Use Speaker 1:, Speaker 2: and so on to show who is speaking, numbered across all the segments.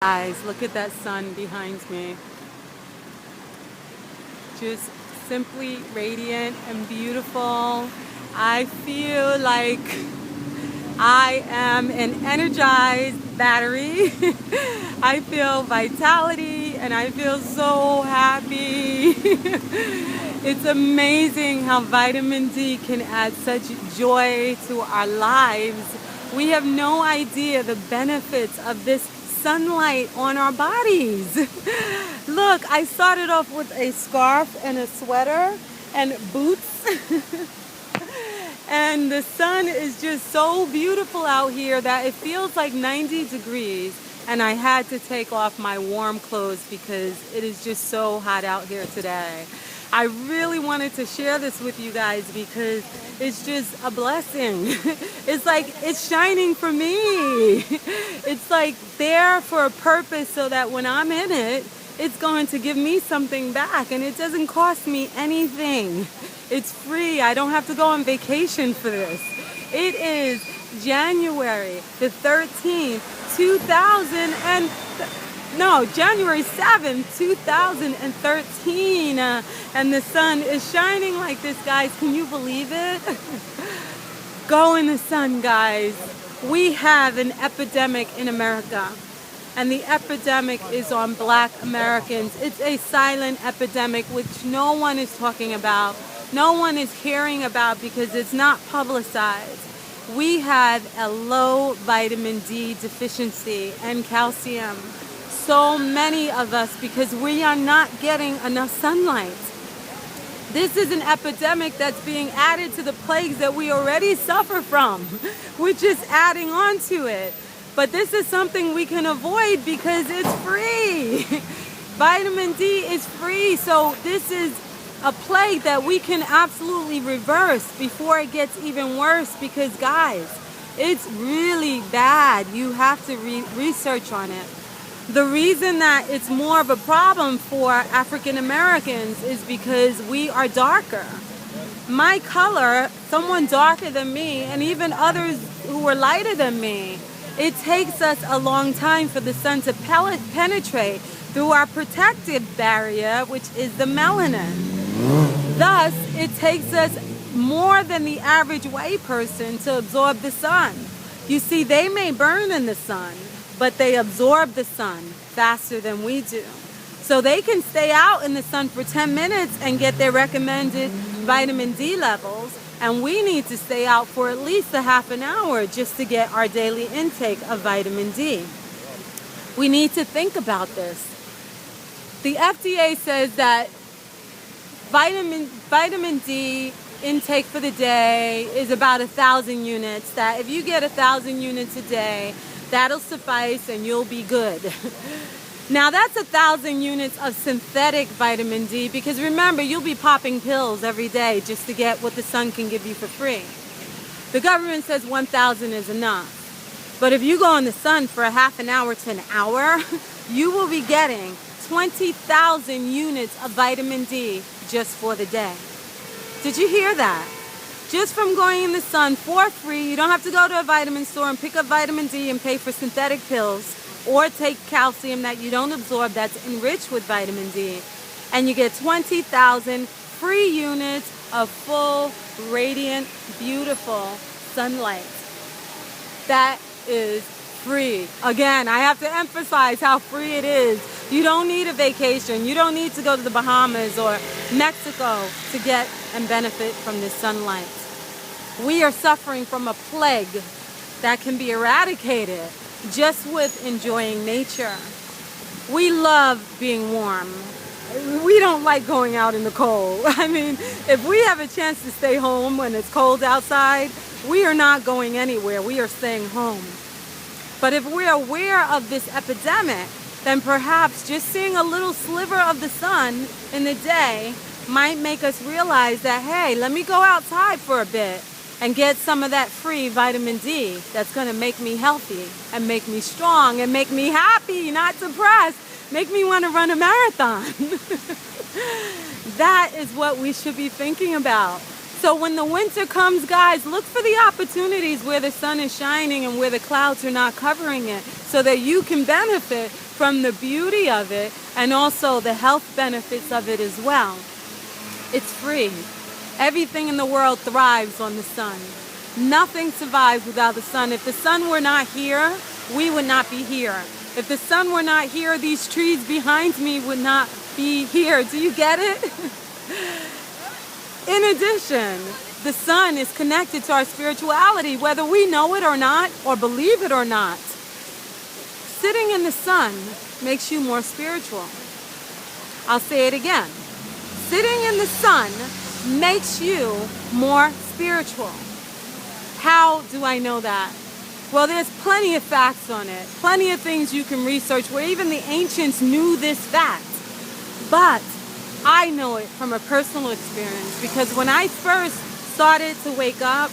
Speaker 1: Guys, look at that sun behind me. Just simply radiant and beautiful. I feel like I am an energized battery. I feel vitality and I feel so happy. It's amazing how vitamin D can add such joy to our lives. We have no idea the benefits of this sunlight on our bodies. Look, I started off with a scarf and a sweater and boots. And the sun is just so beautiful out here that it feels like 90 degrees. And I had to take off my warm clothes because it is just so hot out here today. I really wanted to share this with you guys because it's just a blessing. It's like it's shining for me. It's like there for a purpose so that when I'm in it, it's going to give me something back, and it doesn't cost me anything. It's free. I don't have to go on vacation for this. It is January the 13th, January 7th, 2013, and the sun is shining like this, guys. Can you believe it? Go in the sun, guys. We have an epidemic in America, and the epidemic is on Black Americans. It's a silent epidemic which no one is talking about, no one is hearing about because it's not publicized. We have a low vitamin D deficiency and calcium. So many of us, because we are not getting enough sunlight. This is an epidemic that's being added to the plagues that we already suffer from. We're just adding on to it. But this is something we can avoid because it's free. Vitamin D is free, so this is a plague that we can absolutely reverse before it gets even worse, because guys, it's really bad. You have to research on it. The reason that it's more of a problem for African Americans is because we are darker. My color, someone darker than me, and even others who are lighter than me, it takes us a long time for the sun to penetrate through our protective barrier, which is the melanin. Thus, it takes us more than the average white person to absorb the sun. You see, they may burn in the sun, but they absorb the sun faster than we do. So they can stay out in the sun for 10 minutes and get their recommended vitamin D levels, and we need to stay out for at least a half an hour just to get our daily intake of vitamin D. We need to think about this. The FDA says that vitamin D intake for the day is about 1,000 units, that if you get 1,000 units a day, that'll suffice and you'll be good. Now that's 1,000 units of synthetic vitamin D, because remember, you'll be popping pills every day just to get what the sun can give you for free. The government says 1,000 is enough. But if you go in the sun for a half an hour to an hour, you will be getting 20,000 units of vitamin D just for the day. Did you hear that? Just from going in the sun for free. You don't have to go to a vitamin store and pick up vitamin D and pay for synthetic pills, or take calcium that you don't absorb that's enriched with vitamin D. And you get 20,000 free units of full, radiant, beautiful sunlight. That is free. Again, I have to emphasize how free it is. You don't need a vacation. You don't need to go to the Bahamas or Mexico to get and benefit from this sunlight. We are suffering from a plague that can be eradicated just with enjoying nature. We love being warm. We don't like going out in the cold. I mean, if we have a chance to stay home when it's cold outside, we are not going anywhere. We are staying home. But if we're aware of this epidemic, then perhaps just seeing a little sliver of the sun in the day might make us realize that, hey, let me go outside for a bit and get some of that free vitamin D that's going to make me healthy and make me strong and make me happy, not depressed, make me want to run a marathon. That is what we should be thinking about. So when the winter comes, guys, look for the opportunities where the sun is shining and where the clouds are not covering it, so that you can benefit from the beauty of it and also the health benefits of it as well. It's free. Everything in the world thrives on the sun. Nothing survives without the sun. If the sun were not here, we would not be here. If the sun were not here, these trees behind me would not be here. Do you get it? In addition, the sun is connected to our spirituality, whether we know it or not, or believe it or not. Sitting in the sun makes you more spiritual. I'll say it again. Sitting in the sun makes you more spiritual. How do I know that? Well, there's plenty of facts on it, plenty of things you can research where even the ancients knew this fact. But I know it from a personal experience because when I first started to wake up,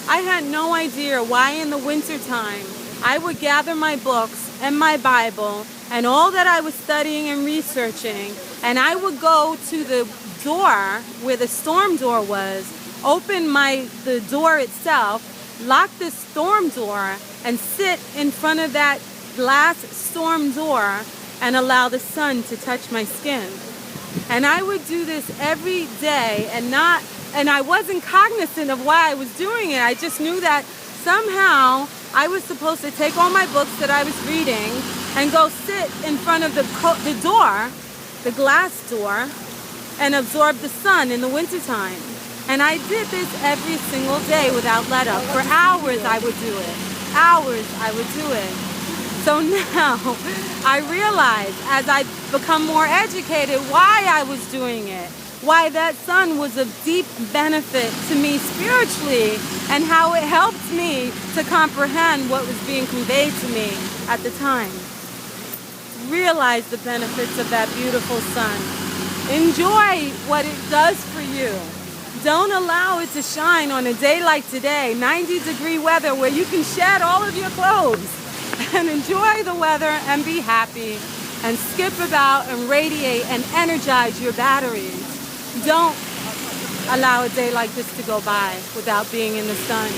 Speaker 1: I had no idea why in the wintertime I would gather my books and my Bible and all that I was studying and researching, and I would go to the door where the storm door was, open the door itself, lock the storm door, and sit in front of that glass storm door and allow the sun to touch my skin. And I would do this every day and I wasn't cognizant of why I was doing it. I just knew that somehow I was supposed to take all my books that I was reading and go sit in front of the door, the glass door, and absorb the sun in the wintertime. And I did this every single day without let up. For hours I would do it. Hours I would do it. So now I realize as I become more educated why I was doing it, why that sun was of deep benefit to me spiritually, and how it helped me to comprehend what was being conveyed to me at the time. Realize the benefits of that beautiful sun. Enjoy what it does for you. Don't allow it to shine on a day like today, 90-degree weather where you can shed all of your clothes and enjoy the weather and be happy and skip about and radiate and energize your batteries. Don't allow a day like this to go by without being in the sun.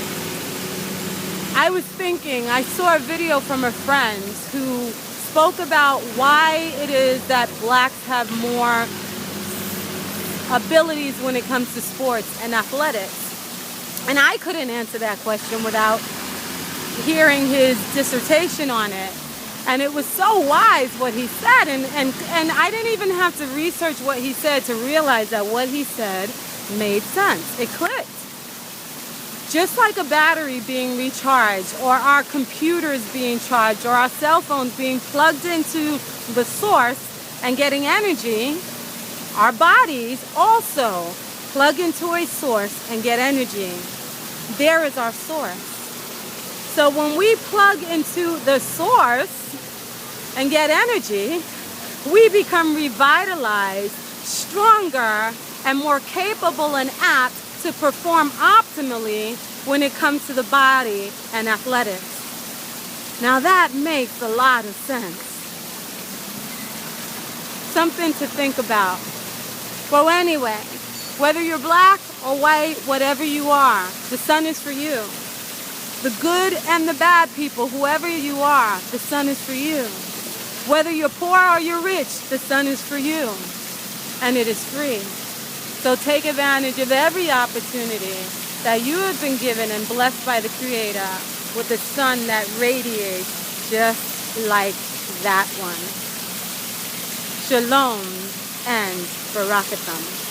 Speaker 1: I was thinking, I saw a video from a friend who spoke about why it is that blacks have more abilities when it comes to sports and athletics. And I couldn't answer that question without hearing his dissertation on it. And it was so wise what he said, and I didn't even have to research what he said to realize that what he said made sense. It clicked. Just like a battery being recharged, or our computers being charged, or our cell phones being plugged into the source and getting energy, our bodies also plug into a source and get energy. There is our source. So when we plug into the source and get energy, we become revitalized, stronger, and more capable and apt to perform optimally when it comes to the body and athletics. Now that makes a lot of sense. Something to think about. Well, anyway, whether you're black or white, whatever you are, the sun is for you. The good and the bad people, whoever you are, the sun is for you. Whether you're poor or you're rich, the sun is for you. And it is free. So take advantage of every opportunity that you have been given and blessed by the Creator with a sun that radiates just like that one. Shalom and Barakatam.